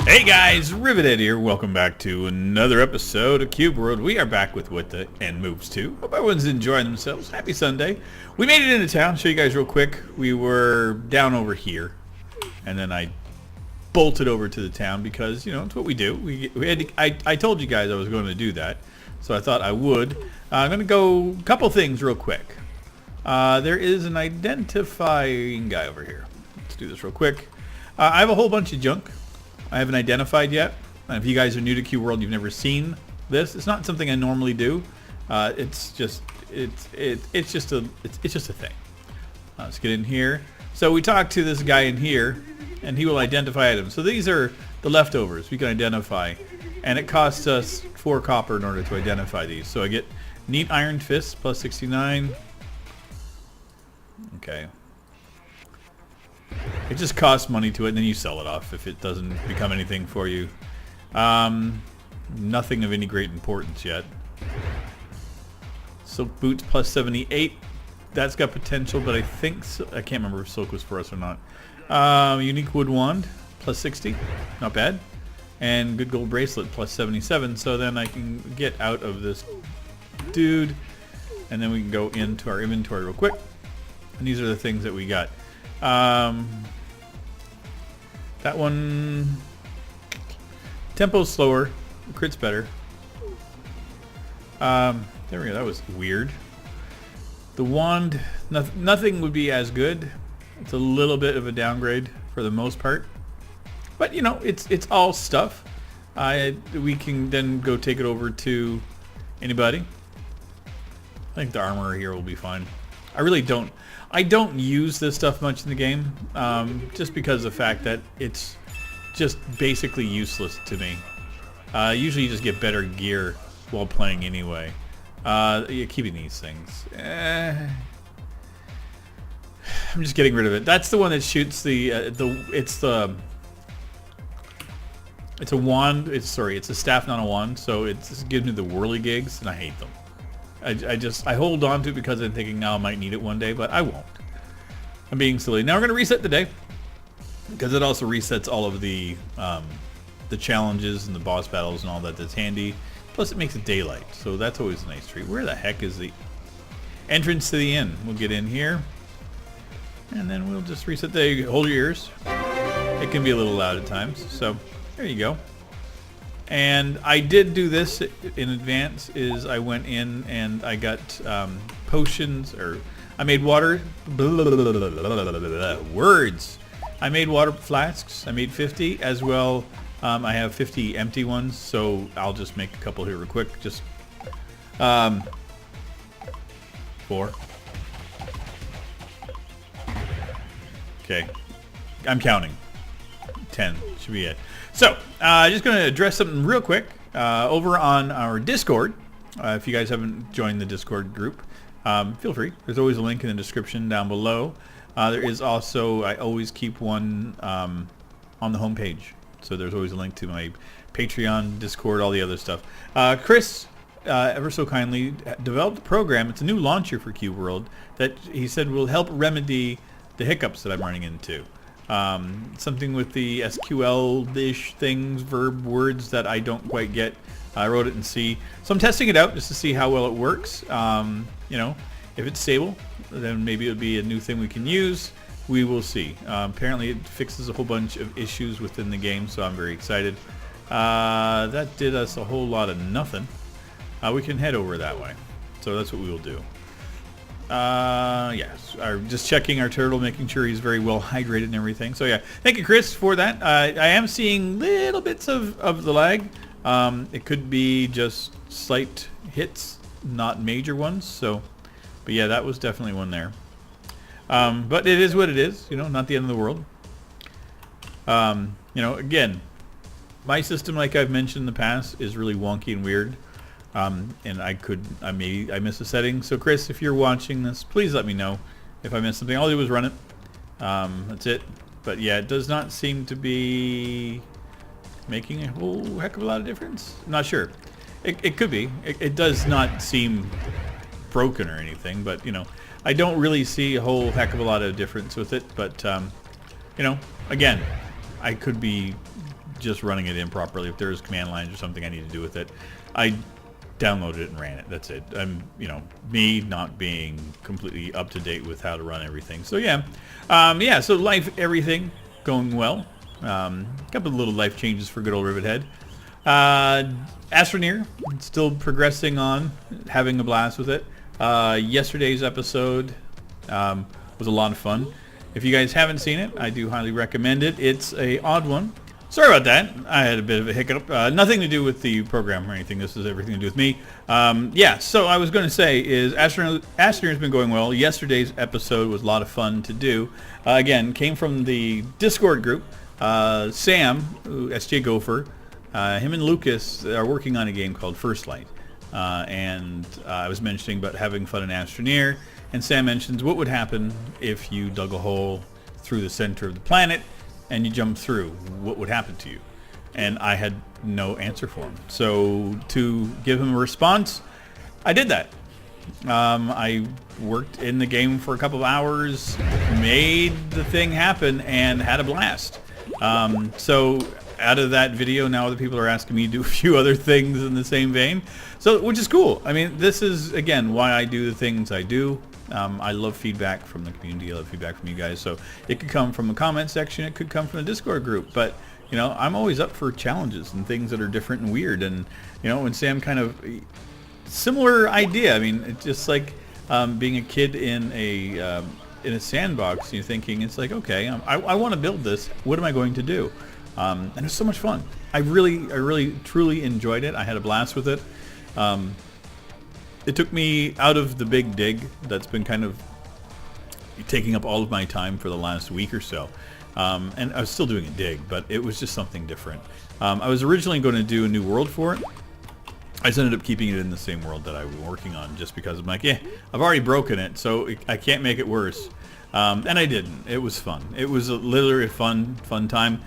Hey guys, Rivet here. Welcome back to another episode of Cube World. We are back with What the End Moves To. Hope everyone's enjoying themselves. Happy Sunday. We made it into town. Show you guys real quick. We were down over here, and then I bolted over to the town because you know it's what we do. I told you guys I was going to do that, so I thought I would. I'm going to go a couple things real quick. There is an identifying guy over here. Let's do this real quick. I have a whole bunch of junk I haven't identified yet. And if you guys are new to Cube World, you've never seen this. It's not something I normally do. It's just a thing. Let's get in here. So we talked to this guy in here, and he will identify items. So these are the leftovers we can identify, and it costs us 4 copper in order to identify these. So I get neat iron fist plus 69. Okay. It just costs money to it, and then you sell it off if it doesn't become anything for you. Nothing of any great importance yet. Silk boots plus 78. That's got potential, but I think I can't remember if silk was for us or not. Unique wood wand plus 60. Not bad. And good gold bracelet plus 77. So then I can get out of this dude, and then we can go into our inventory real quick. And these are the things that we got. That one, tempo's slower, crit's better. There we go. That was weird. The wand, nothing would be as good. It's a little bit of a downgrade for the most part, but you know, it's all stuff. We can then go take it over to anybody. I think the armorer here will be fine. I don't use this stuff much in the game, just because of the fact that it's just basically useless to me. Usually you just get better gear while playing anyway. Keeping these things. I'm just getting rid of it. That's the one that shoots it's a wand. It's a staff, not a wand. So it gives me the whirligigs, and I hate them. I hold on to it because I'm thinking now I might need it one day, but I won't. I'm being silly. Now we're going to reset the day, because it also resets all of the challenges and the boss battles and all that. That's handy. Plus it makes it daylight, so that's always a nice treat. Where the heck is the entrance to the inn? We'll get in here, and then we'll just reset the day. Hold your ears. It can be a little loud at times, so there you go. And I did do this in advance. I went in and I got potions, or I made water. Words. I made water flasks. I made 50 as well. I have 50 empty ones, so I'll just make a couple here real quick. Just 4. Okay, I'm counting. 10 should be it. So, just going to address something real quick. Over on our Discord, if you guys haven't joined the Discord group, feel free. There's always a link in the description down below. There is also, I always keep one on the homepage. So there's always a link to my Patreon, Discord, all the other stuff. Chris, ever so kindly, developed a program. It's a new launcher for Cube World that he said will help remedy the hiccups that I'm running into. Something with the SQL-ish things, verb words that I don't quite get. I wrote it in C. So I'm testing it out just to see how well it works. You know, if it's stable, then maybe it'll be a new thing we can use. We will see. Apparently it fixes a whole bunch of issues within the game, so I'm very excited. That did us a whole lot of nothing. We can head over that way. So that's what we will do. Yes, just checking our turtle, making sure he's very well hydrated and everything. So yeah, thank you, Chris, for that. I am seeing little bits of the lag. It could be just slight hits, not major ones. So, but yeah, that was definitely one there. But it is what it is. You know, not the end of the world. You know, again, my system, like I've mentioned in the past, is really wonky and weird. And I missed a setting. So Chris, if you're watching this, please let me know if I missed something. All I do is run it. That's it. But yeah, it does not seem to be making a whole heck of a lot of difference. I'm not sure. It could be. It does not seem broken or anything, but you know, I don't really see a whole heck of a lot of difference with it. But you know, again, I could be just running it improperly. If there's command lines or something I need to do with it, I downloaded it and ran it. That's it. I'm, me not being completely up to date with how to run everything. So yeah, so life, everything going well. Couple of little life changes for good old Rivet Head. Astroneer, still progressing on, having a blast with it. Yesterday's episode was a lot of fun. If you guys haven't seen it, I do highly recommend it. It's a odd one. Sorry about that. I had a bit of a hiccup. Nothing to do with the program or anything. This is everything to do with me. So I was going to say is Astroneer's been going well. Yesterday's episode was a lot of fun to do. Again, came from the Discord group. Sam, SJ Gopher, him and Lucas are working on a game called First Light. And I was mentioning about having fun in Astroneer. And Sam mentions what would happen if you dug a hole through the center of the planet and you jumped through. What would happen to you? And I had no answer for him. So to give him a response, I did that. I worked in the game for a couple of hours, made the thing happen, and had a blast. So out of that video, now other people are asking me to do a few other things in the same vein. So, which is cool. I mean, this is, again, why I do the things I do. I love feedback from the community. I love feedback from you guys. So it could come from the comment section. It could come from the Discord group. But, I'm always up for challenges and things that are different and weird. And, when Sam kind of, similar idea. I mean, it's just like being a kid in a sandbox. You're thinking, it's like, okay, I want to build this. What am I going to do? And it was so much fun. I really, truly enjoyed it. I had a blast with it. It took me out of the big dig that's been kind of taking up all of my time for the last week or so. And I was still doing a dig, but it was just something different. I was originally going to do a new world for it. I just ended up keeping it in the same world that I was working on just because I'm like, I've already broken it, so I can't make it worse. And I didn't. It was fun. It was literally a fun time.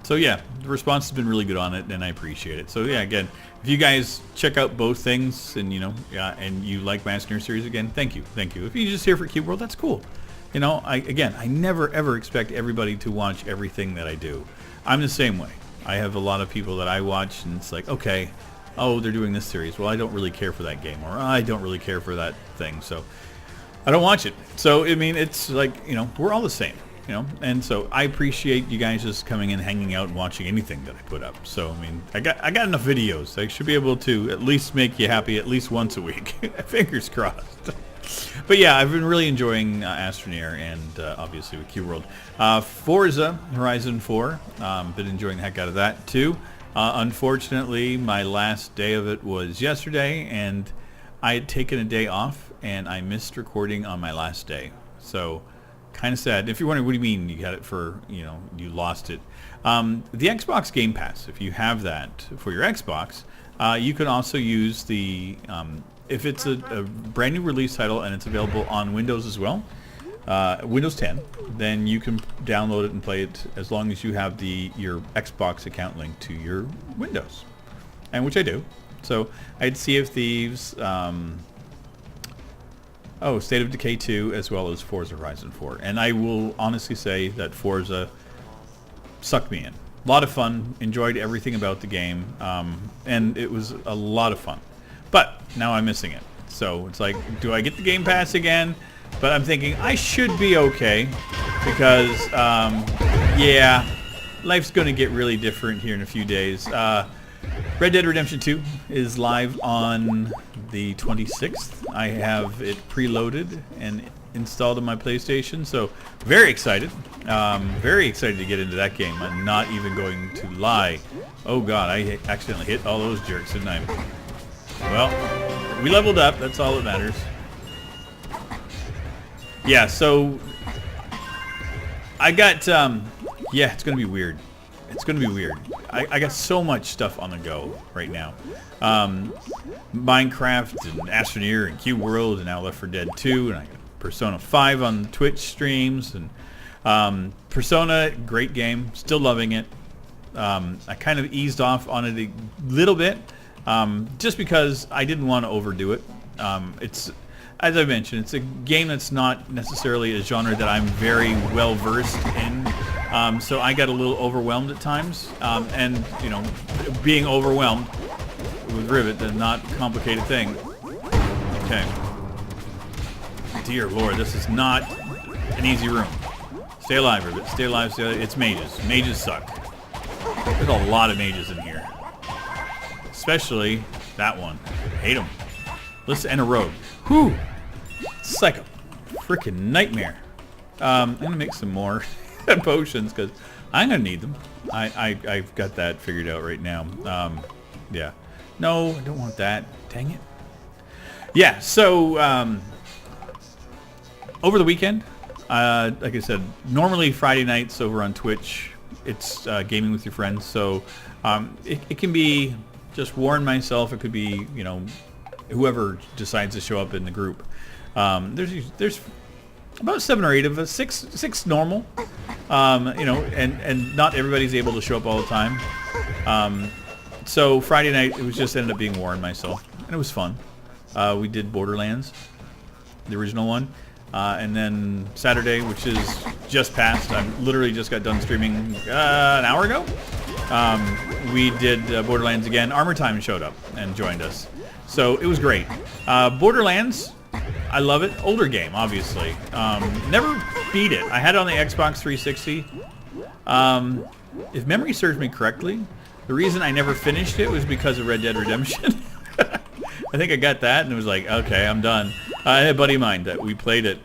So yeah, the response has been really good on it, and I appreciate it. So yeah, again, if you guys check out both things, and and you like my Astroneer series, again, thank you. If you're just here for Cube World, that's cool. I never ever expect everybody to watch everything that I do. I'm the same way. I have a lot of people that I watch, and it's like, okay, oh, they're doing this series. Well, I don't really care for that game, or I don't really care for that thing, so I don't watch it. So I mean, it's like, we're all the same. And so I appreciate you guys just coming in, hanging out, and watching anything that I put up. So I mean, I got enough videos. I should be able to at least make you happy at least once a week. Fingers crossed. But yeah, I've been really enjoying Astroneer, and obviously with Q World. Forza Horizon 4, been enjoying the heck out of that too. Unfortunately, my last day of it was yesterday, and I had taken a day off, and I missed recording on my last day. So kind of sad. If you're wondering, what do you mean you got it for, you lost it? The Xbox Game Pass, if you have that for your Xbox, you can also use the, if it's a brand new release title and it's available on Windows as well, Windows 10, then you can download it and play it as long as you have your Xbox account linked to your Windows, and which I do. So I had Sea of Thieves, State of Decay 2, as well as Forza Horizon 4. And I will honestly say that Forza sucked me in. A lot of fun. Enjoyed everything about the game. And it was a lot of fun. But now I'm missing it. So it's like, do I get the Game Pass again? But I'm thinking I should be okay. Because, life's going to get really different here in a few days. Red Dead Redemption 2 is live on the 26th. I have it preloaded and installed on my PlayStation, so very excited. Very excited to get into that game. I'm not even going to lie. Oh god, I accidentally hit all those jerks, didn't I? Well, we leveled up. That's all that matters. Yeah, so I got, it's going to be weird. It's going to be weird. I got so much stuff on the go right now. Minecraft and Astroneer and Q World and now Left 4 Dead 2, and I got Persona 5 on Twitch streams, and Persona, great game, still loving it. I kind of eased off on it a little bit, just because I didn't want to overdo it. It's as I mentioned, it's a game that's not necessarily a genre that I'm very well versed in. So I got a little overwhelmed at times, and you know, being overwhelmed with Rivet is not a complicated thing. Okay. Dear Lord, this is not an easy room. Stay alive, Rivet. Stay alive. Stay alive. It's mages. Mages suck. There's a lot of mages in here, especially that one. I hate them. Listen, and a rogue. Whew. It's like a freaking nightmare. I'm gonna make some more potions because I'm gonna need them. I've got that figured out right now. Yeah. No, I don't want that. Dang it. Yeah. So over the weekend, like I said, normally Friday nights over on Twitch, it's gaming with your friends. So it can be just Warren, myself. It could be, you know, whoever decides to show up in the group. There's about 7 or 8 of us, six normal, you know, and not everybody's able to show up all the time. So Friday night, it was just ended up being Warren, myself, and it was fun. We did Borderlands, the original one, and then Saturday, which is just past, I literally just got done streaming an hour ago. We did Borderlands again. Armor Time showed up and joined us. So it was great. Borderlands, I love it. Older game, obviously. Never beat it. I had it on the Xbox 360. If memory serves me correctly, the reason I never finished it was because of Red Dead Redemption. I think I got that and it was like, okay, I'm done. I had a buddy of mine that we played it.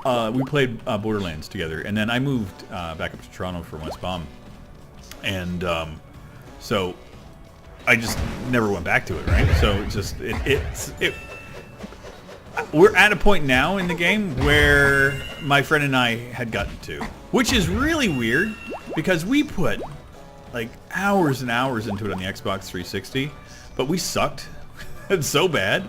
We played Borderlands together, and then I moved back up to Toronto from West Palm. And so I just never went back to it, right? So it's just we're at a point now in the game where my friend and I had gotten to, which is really weird because we put like hours and hours into it on the Xbox 360, but we sucked. It's so bad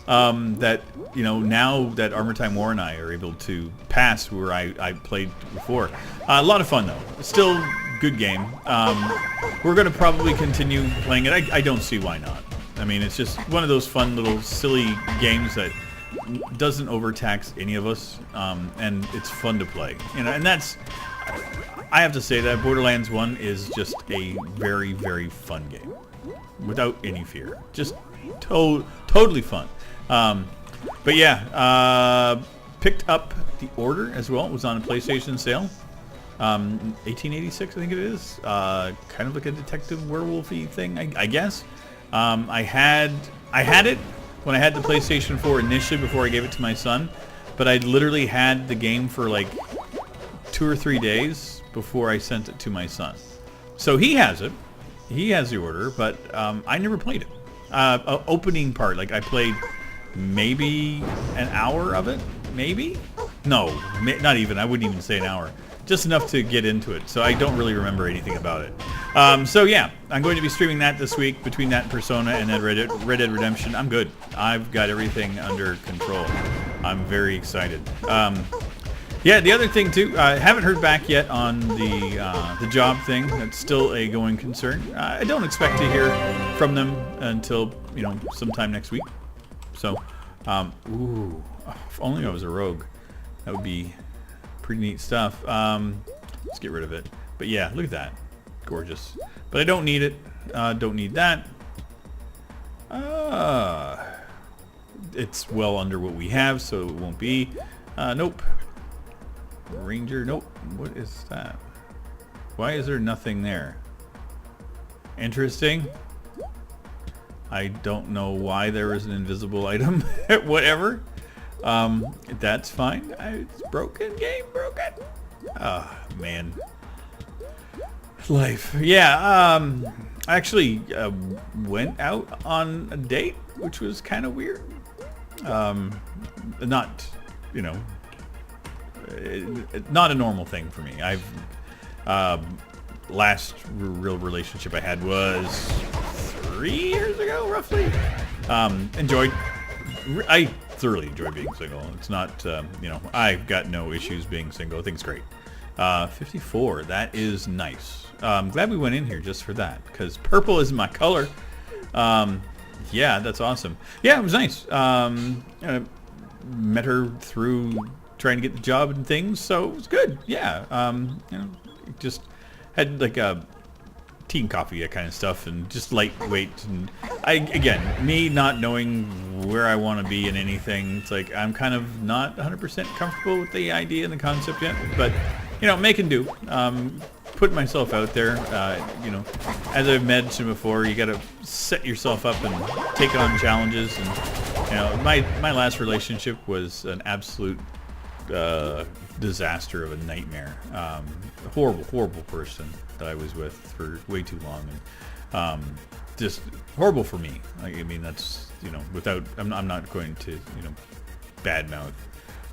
that, you know, now that Armor Time War and I are able to pass where I played before. A lot of fun though. Still good game. We're going to probably continue playing it. I don't see why not. I mean, it's just one of those fun little silly games that doesn't overtax any of us, and it's fun to play. You know, and that's, I have to say that Borderlands 1 is just a very, very fun game, without any fear. Just totally fun. But yeah, picked up The Order as well. It was on a PlayStation sale. 1886, I think it is. Kind of like a detective werewolfy thing, I guess. I had it when I had the PlayStation 4 initially before I gave it to my son, but I literally had the game for like 2 or 3 days before I sent it to my son. So he has it. He has The Order, but I never played it. Opening part, like I played maybe an hour of it, maybe? No, not even. I wouldn't even say an hour. Just enough to get into it, so I don't really remember anything about it. So yeah, I'm going to be streaming that this week, between that and Persona and then Red Dead Redemption. I'm good. I've got everything under control. I'm very excited. Yeah, the other thing too, I haven't heard back yet on the job thing. That's still a going concern. I don't expect to hear from them until, you know, sometime next week. So, ooh, if only I was a rogue. That would be pretty neat stuff. Let's get rid of it. But yeah, look at that. Gorgeous. But I don't need it. Don't need that. It's well under what we have, so it won't be. Nope. Ranger, nope. What is that? Why is there nothing there? Interesting. I don't know why there is an invisible item. Whatever. That's fine. It's broken. Game broken. Ah, man. Life. Yeah. I actually went out on a date, which was kind of weird. Not, you know, not a normal thing for me. I've last real relationship I had was 3 years ago, roughly. Enjoyed. I thoroughly enjoy being single. It's not, you know, I've got no issues being single. I think it's great. 54. That is nice. I'm glad we went in here just for that, because purple is my color. Yeah, that's awesome. Yeah, it was nice. Met her through trying to get the job and things, so it was good. Yeah, just had like a tea and coffee, that kind of stuff, and just lightweight. And me not knowing where I want to be in anything, it's like I'm kind of not 100% comfortable with the idea and the concept yet, but making do. Put myself out there. As I've mentioned before, you got to set yourself up and take on challenges. And my last relationship was an absolute disaster of a nightmare. Horrible person that I was with for way too long, and just horrible for me. That's without I'm not going to badmouth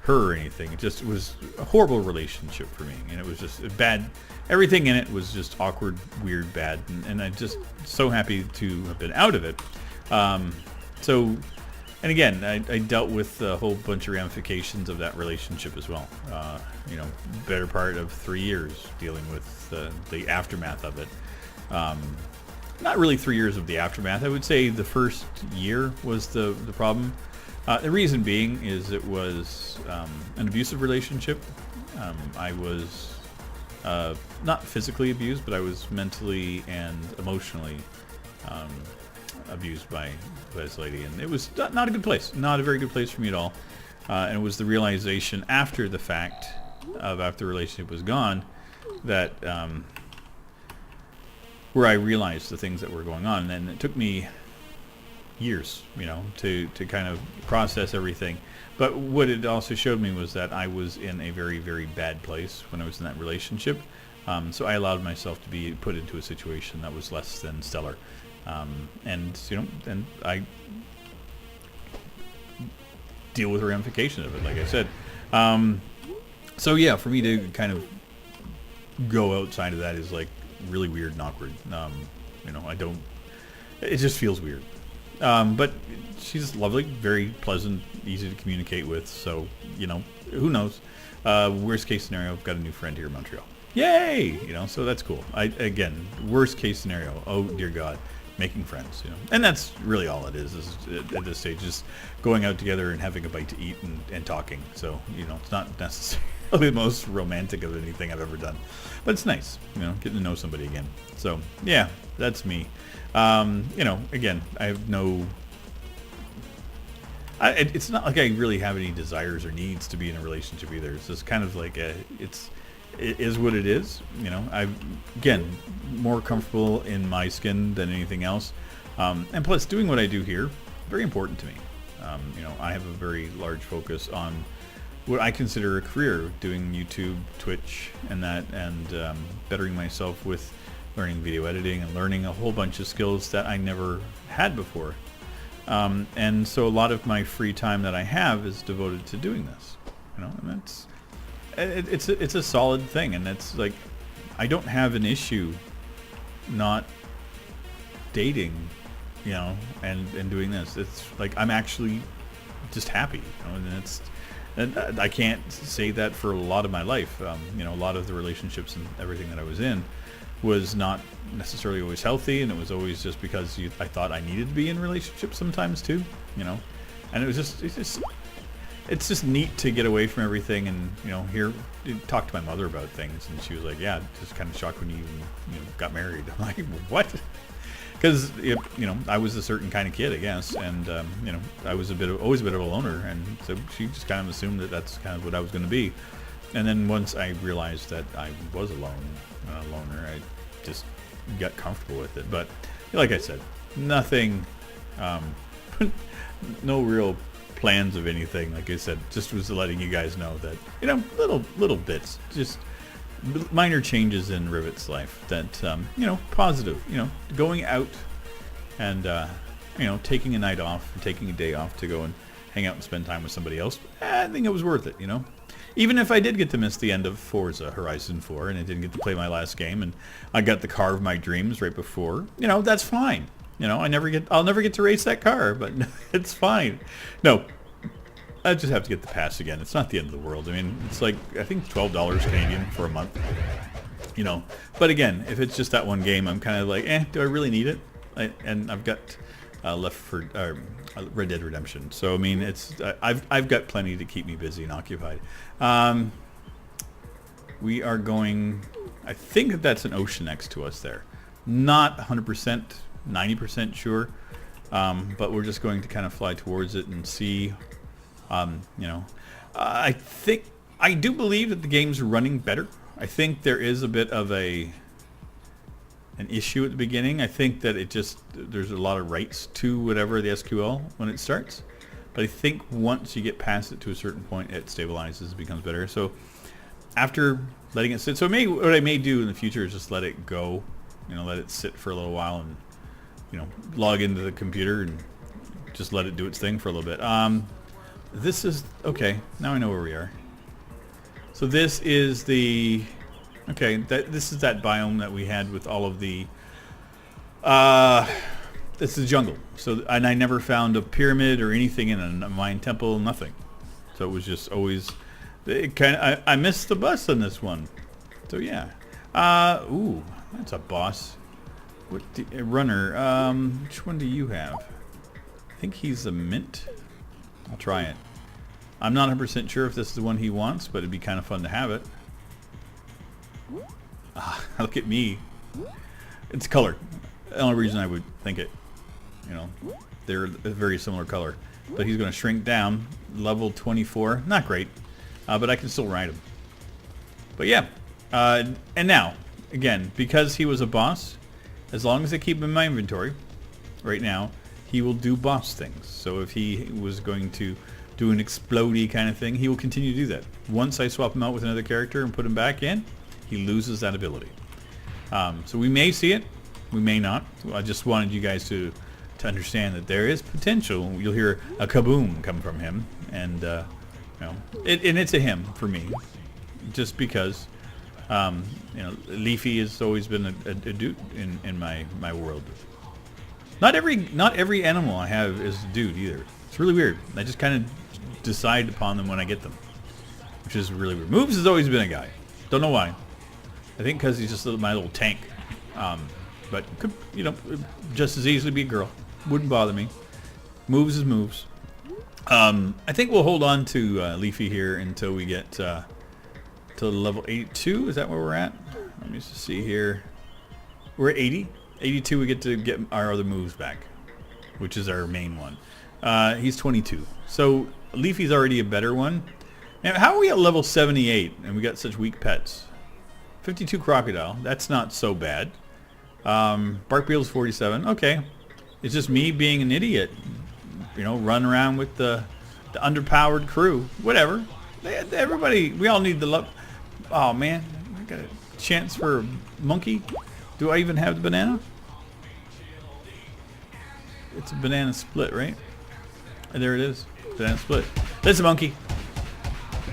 her or anything. It was a horrible relationship for me, and it was just bad. Everything in it was just awkward, weird, bad, and I'm just so happy to have been out of it. And again, I dealt with a whole bunch of ramifications of that relationship as well. Better part of 3 years dealing with the aftermath of it. Not really 3 years of the aftermath. I would say the first year was the problem. The reason being is it was an abusive relationship. I was not physically abused, but I was mentally and emotionally abused by this lady, and it was not a good place, not a very good place for me at all. And it was the realization after the fact after the relationship was gone that where I realized the things that were going on, and it took me years, to kind of process everything. But what it also showed me was that I was in a very, very bad place when I was in that relationship. So I allowed myself to be put into a situation that was less than stellar. And I deal with the ramification of it, like I said. So yeah, for me to kind of go outside of that is like really weird and awkward. It just feels weird. But she's lovely, very pleasant, easy to communicate with. So, who knows? Worst case scenario, I've got a new friend here in Montreal. Yay! So that's cool. Again, worst case scenario, oh dear God, making friends, And that's really all it is at this stage, just going out together and having a bite to eat and talking. So, it's not necessarily the most romantic of anything I've ever done. But it's nice, getting to know somebody again. So, yeah, that's me. Again, I have no... it's not like I really have any desires or needs to be in a relationship either. It's just kind of like it is what it is. I'm, again, more comfortable in my skin than anything else. And plus, doing what I do here, very important to me. I have a very large focus on what I consider a career, doing YouTube, Twitch, and that, and bettering myself with learning video editing and learning a whole bunch of skills that I never had before. And so a lot of my free time that I have is devoted to doing this. And it's a solid thing, and it's like I don't have an issue not dating, and doing this. It's like I'm actually just happy, and I can't say that for a lot of my life. A lot of the relationships and everything that I was in was not necessarily always healthy, and it was always just because I thought I needed to be in relationships sometimes too, and it's just neat to get away from everything and talk to my mother about things, and she was like, yeah, just kind of shocked when you got married. I'm like, what? Because I was a certain kind of kid, I guess, and I was always a bit of a loner, and so she just kind of assumed that that's kind of what I was going to be. And then once I realized that I was a loner, I just got comfortable with it. But like I said, nothing, no real plans of anything. Like I said, just was letting you guys know that little bits, just minor changes in Rivet's life that positive. Going out and taking a night off, or taking a day off to go and hang out and spend time with somebody else. I think it was worth it. Even if I did get to miss the end of Forza Horizon 4 and I didn't get to play my last game, and I got the car of my dreams right before, that's fine. I'll never get to race that car, but it's fine. No, I just have to get the pass again. It's not the end of the world. It's like, I think $12 Canadian for a month. But again, if it's just that one game, I'm kind of like, do I really need it? And I've got Red Dead Redemption. So I mean, it's I've got plenty to keep me busy and occupied. We are going. I think that that's an ocean next to us there. Not 100%, 90% sure, but we're just going to kind of fly towards it and see. You know, I do believe that the game's running better. I think there is a bit of an issue at the beginning. I think that there's a lot of writes to whatever the SQL when it starts. But I think once you get past it to a certain point, it stabilizes, it becomes better. So after letting it sit, what I may do in the future is just let it go, you know, let it sit for a little while and, you know, log into the computer and just let it do its thing for a little bit. This is, okay, now I know where we are. So this is the, okay, this is that biome that we had with all of the, this is the jungle. So, and I never found a pyramid or anything in a mine temple, nothing. So it was just always, I missed the bus on this one. So yeah. Ooh, that's a boss. A runner. Which one do you have? I think he's a mint. I'll try it. I'm not 100% sure if this is the one he wants, but it'd be kind of fun to have it. Look at me. It's color. The only reason I would think it. You know, they're a very similar color. But he's going to shrink down. Level 24. Not great. But I can still ride him. But yeah. And now, again, because he was a boss, as long as I keep him in my inventory, right now, he will do boss things. So if he was going to do an explodey kind of thing, he will continue to do that. Once I swap him out with another character and put him back in, he loses that ability. So we may see it, we may not. I just wanted you guys to understand that there is potential. You'll hear a kaboom come from him, and you know, and it's a him for me, just because you know, Leafy has always been a dude in my world. Not every animal I have is a dude either. It's really weird. I just kind of decide upon them when I get them, which is really weird. Moves has always been a guy. Don't know why. I think because he's just my little tank. But could, you know, just as easily be a girl. Wouldn't bother me. Moves is moves. I think we'll hold on to Leafy here until we get to level 82. Is that where we're at? Let me just see here. We're at 80. 82 we get to get our other moves back, which is our main one. He's 22. So Leafy's already a better one. Now, how are we at level 78 and we got such weak pets? 52 crocodile. That's not so bad. Barkbeetle's 47. Okay. It's just me being an idiot. You know, run around with the underpowered crew. Whatever. Everybody, we all need the love. Oh man, I got a chance for a monkey. Do I even have the banana? It's a banana split, right? And there it is. Banana split. Listen, monkey.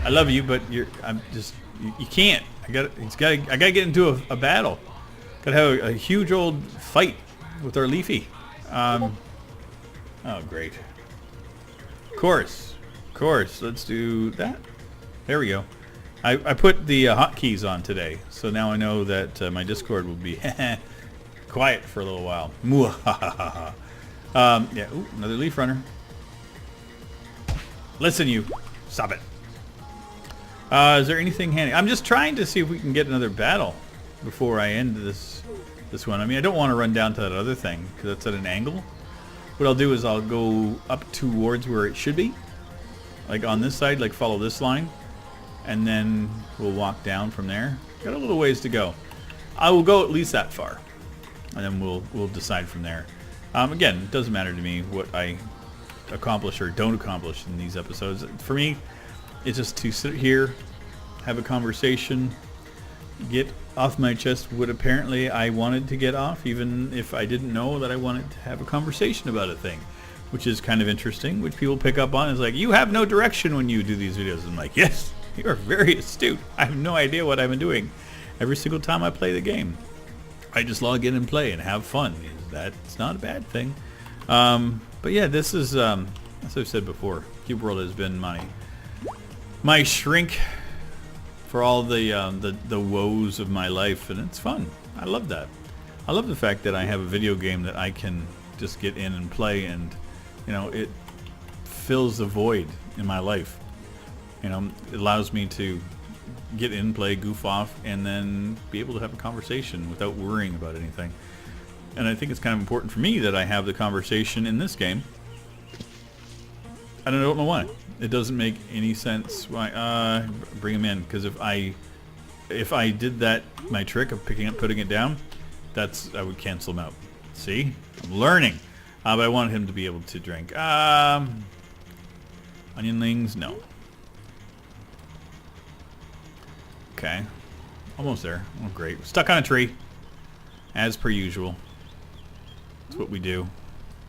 I love you, but I'm just. You can't. I gotta get into a battle. Gotta have a huge old fight with our Leafy. Oh, great. Of course. Let's do that. There we go. I put the hotkeys on today, so now I know that my Discord will be quiet for a little while. Yeah. Ooh, another leaf runner. Listen, you. Stop it. Is there anything handy? I'm just trying to see if we can get another battle before I end this one. I mean, I don't want to run down to that other thing because that's at an angle. What I'll do is I'll go up towards where it should be, like on this side, like follow this line, and then we'll walk down from there. Got a little ways to go. I will go at least that far, and then we'll decide from there. Again, it doesn't matter to me what I accomplish or don't accomplish in these episodes. For me, it's just to sit here, have a conversation, get off my chest what apparently I wanted to get off, even if I didn't know that I wanted to have a conversation about a thing, which is kind of interesting, which people pick up on. It's like, you have no direction when you do these videos. I'm like, yes, you are very astute. I have no idea what I've been doing every single time I play the game. I just log in and play and have fun. That's not a bad thing. But yeah, this is, as I've said before, Cube World has been my shrink for all the woes of my life, and it's fun. I love that. I love the fact that I have a video game that I can just get in and play, and you know, it fills the void in my life. You know, it allows me to get in, play, goof off, and then be able to have a conversation without worrying about anything. And I think it's kind of important for me that I have the conversation in this game. I don't know why. It doesn't make any sense why. Bring him in, because if I did that, my trick of picking up, putting it down, I would cancel him out. See, I'm learning. But I wanted him to be able to drink. Onionlings, no. Okay, almost there. Oh, great. Stuck on a tree, as per usual. That's what we do.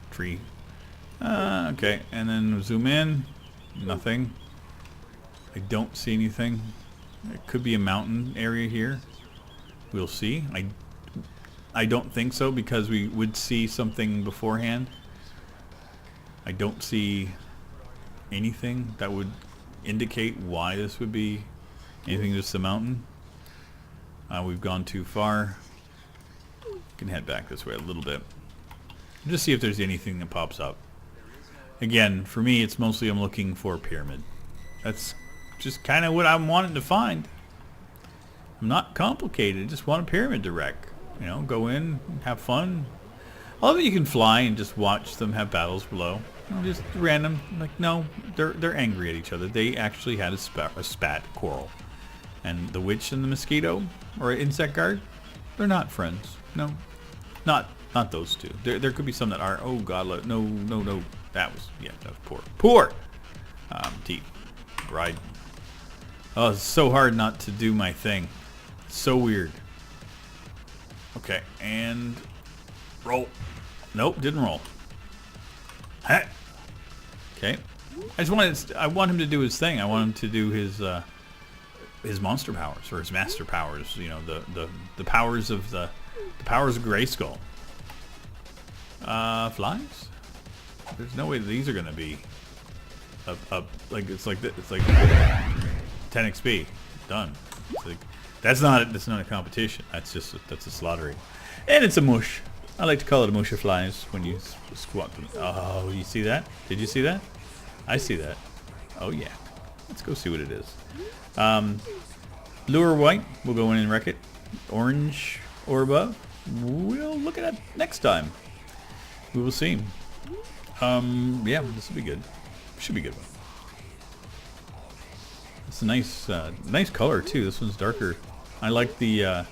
Tree. Okay, and then zoom in. Nothing. I don't see anything. It could be a mountain area here. We'll see. I don't think so, because we would see something beforehand. I don't see anything that would indicate why this would be anything, just a mountain. We've gone too far. Can head back this way a little bit. Just see if there's anything that pops up. Again, for me, it's mostly I'm looking for a pyramid. That's just kind of what I'm wanting to find. I'm not complicated. I just want a pyramid to wreck. You know, go in, have fun. I love that you can fly and just watch them have battles below. Just random. Like, no, they're angry at each other. They actually had a spat quarrel. And the witch and the mosquito, or insect guard, they're not friends. No, not those two. There could be some that are. Oh God, no. That was poor. Teeth, ride. Oh, it's so hard not to do my thing. It's so weird. Okay, and roll. Nope, didn't roll. Huh. Okay, I want him to do his thing. I want him to do his monster powers, or his master powers. You know, the powers of the powers of Grayskull. Flies. There's no way that these are gonna be up like it's like 10 XP done. It's like, that's not a competition. That's a slaughtering, and it's a mush. I like to call it a mush of flies when you squat them. Oh, you see that? Did you see that? I see that. Oh yeah. Let's go see what it is. Blue or white? We'll go in and wreck it. Orange or above? We'll look at it next time. We will see. Yeah, this will be good. Should be a good one. It's a nice color too. This one's darker. I like the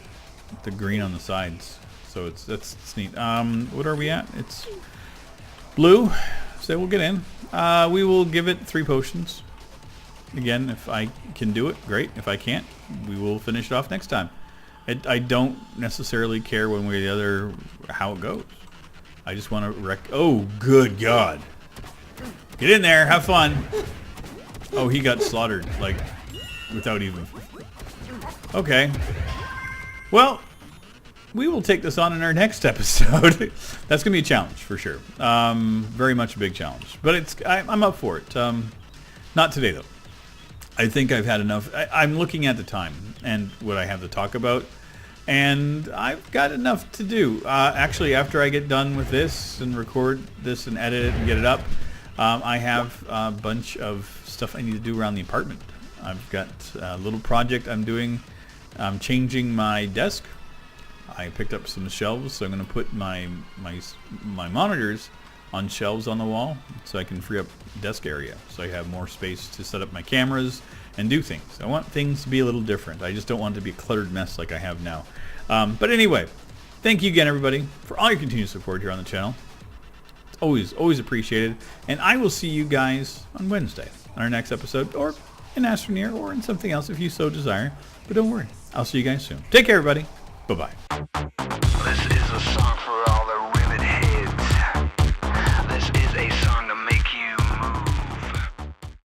green on the sides. So that's neat. What are we at? It's blue. So we'll get in. We will give it 3 potions. Again, if I can do it, great. If I can't, we will finish it off next time. I don't necessarily care one way or the other how it goes. I just want to wreck. Oh, good God. Get in there. Have fun. Oh, he got slaughtered, like, without even... Okay. Well, we will take this on in our next episode. That's going to be a challenge, for sure. Very much a big challenge. But I'm up for it. Not today, though. I think I've had enough. I'm looking at the time and what I have to talk about. And I've got enough to do. Actually, after I get done with this and record this and edit it and get it up, I have a bunch of stuff I need to do around the apartment. I've got a little project I'm doing. I'm changing my desk. I picked up some shelves, so I'm going to put my monitors on shelves on the wall so I can free up desk area, so I have more space to set up my cameras and do things. I want things to be a little different. I just don't want it to be a cluttered mess like I have now. But anyway, thank you again, everybody, for all your continued support here on the channel. It's always appreciated. And I will see you guys on Wednesday on our next episode, or in Astroneer, or in something else if you so desire. But don't worry, I'll see you guys soon. Take care, everybody. Bye-bye.